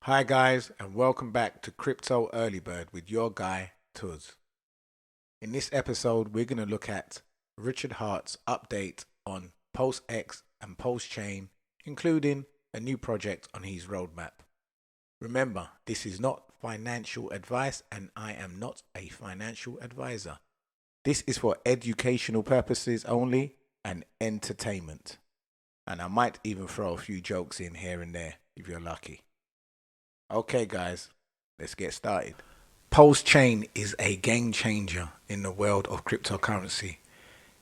Hi guys, and welcome back to Crypto Early Bird with your guy Tuz. In this episode, we're going to look at Richard Hart's update on PulseX and Pulsechain, including a new project on his roadmap. Remember, this is not financial advice and I am not a financial advisor. This is for educational purposes only and entertainment. And I might even throw a few jokes in here and there if you're lucky. Okay, guys, let's get started. Pulse Chain is a game changer in the world of cryptocurrency.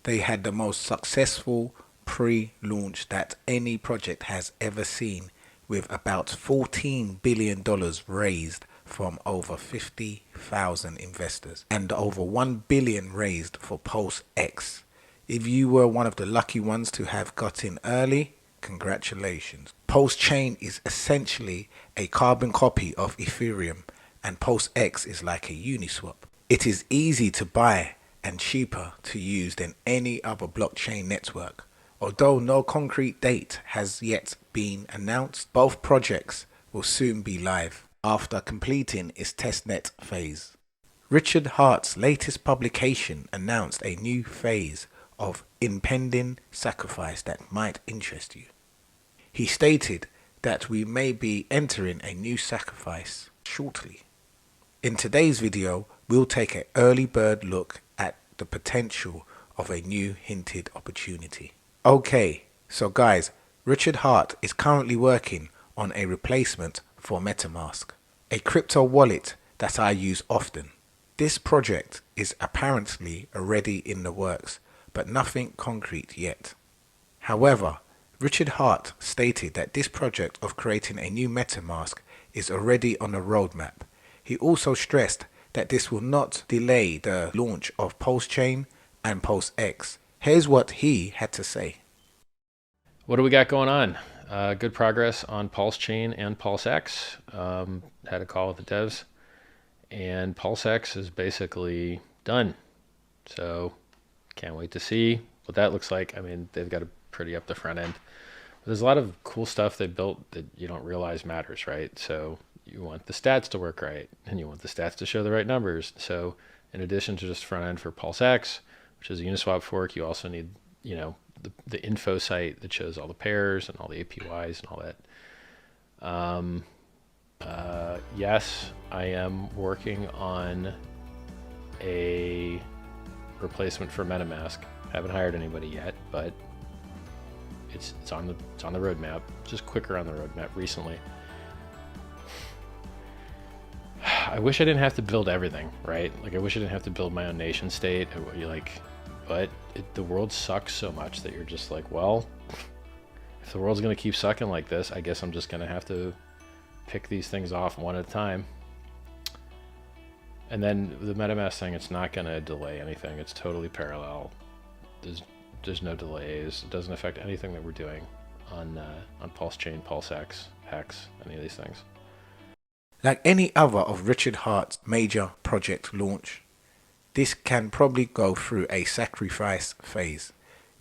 They had the most successful pre-launch that any project has ever seen, with about $14 billion raised from over 50,000 investors and over 1 billion raised for Pulse X. If you were one of the lucky ones to have got in early, congratulations. Pulse Chain is essentially a carbon copy of Ethereum, and Pulse X is like a Uniswap. It is easy to buy and cheaper to use than any other blockchain network. Although no concrete date has yet been announced, both projects will soon be live after completing its testnet phase. Richard Hart's latest publication announced a new phase of impending sacrifice that might interest you. He stated that we may be entering a new sacrifice shortly. In today's video, we'll take an early bird look at the potential of a new hinted opportunity. Okay, so guys, Richard Hart is currently working on a replacement for MetaMask, a crypto wallet that I use often. This project is apparently already in the works, but nothing concrete yet. However, Richard Hart stated that this project of creating a new MetaMask is already on the roadmap. He also stressed that this will not delay the launch of Pulsechain and PulseX. Here's what he had to say. What do we got going on? Good progress on Pulsechain and PulseX. Had a call with the devs, and PulseX is basically done. So can't wait to see what that looks like. I mean, they've got a pretty up the front end. But there's a lot of cool stuff they built that you don't realize matters, right? So you want the stats to work right, and you want the stats to show the right numbers. So in addition to just front end for PulseX, which is a Uniswap fork, you also need, the info site that shows all the pairs and all the APYs and all that. Yes, I am working on a replacement for MetaMask. Haven't hired anybody yet, but it's on the roadmap. Just quicker on the roadmap recently. I wish I didn't have to build everything, right? Like I wish I didn't have to build my own nation state. But the world sucks so much that you're just like, well, if the world's gonna keep sucking like this, I guess I'm just gonna have to pick these things off one at a time. And then the MetaMask thing, it's not gonna delay anything. It's totally parallel. There's no delays. It doesn't affect anything that we're doing on Pulsechain, PulseX, Hex, any of these things. Like any other of Richard Hart's major project launch, this can probably go through a sacrifice phase.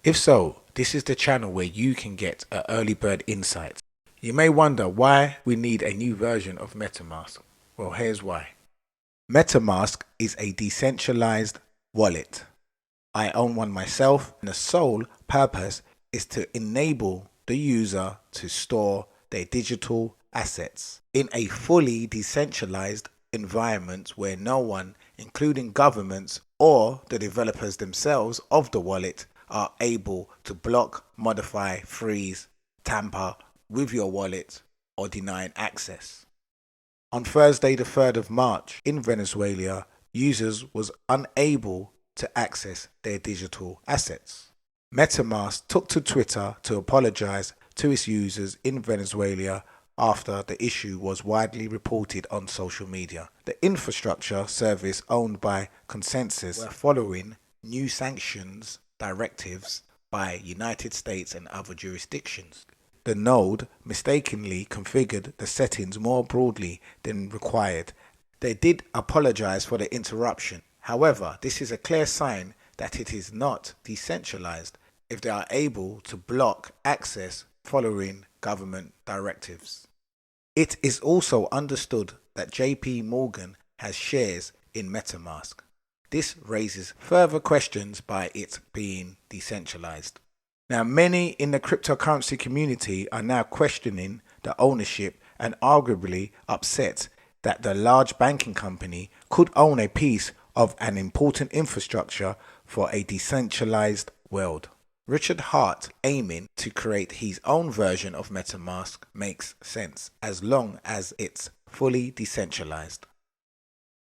If so, this is the channel where you can get an early bird insight. You may wonder why we need a new version of MetaMask. Well, here's why. MetaMask is a decentralized wallet. I own one myself, and the sole purpose is to enable the user to store their digital assets in a fully decentralized environment where no one, including governments or the developers themselves of the wallet, are able to block, modify, freeze, tamper with your wallet or deny access. On Thursday the 3rd of March in Venezuela, users was unable to access their digital assets. MetaMask took to Twitter to apologize to its users in Venezuela after the issue was widely reported on social media. The infrastructure service owned by Consensus were following new sanctions directives by United States and other jurisdictions. The node mistakenly configured the settings more broadly than required. They did apologize for the interruption. However, this is a clear sign that it is not decentralized if they are able to block access following government directives. It is also understood that JP Morgan has shares in MetaMask. This raises further questions by it being decentralized. Now, many in the cryptocurrency community are now questioning the ownership and arguably upset that the large banking company could own a piece of an important infrastructure for a decentralized world. Richard Hart aiming to create his own version of MetaMask makes sense as long as it's fully decentralized.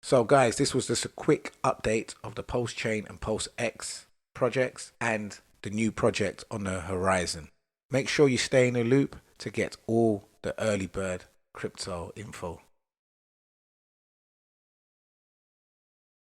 So guys, this was just a quick update of the Pulsechain and PulseX projects and the new project on the horizon. Make sure you stay in the loop to get all the early bird crypto info.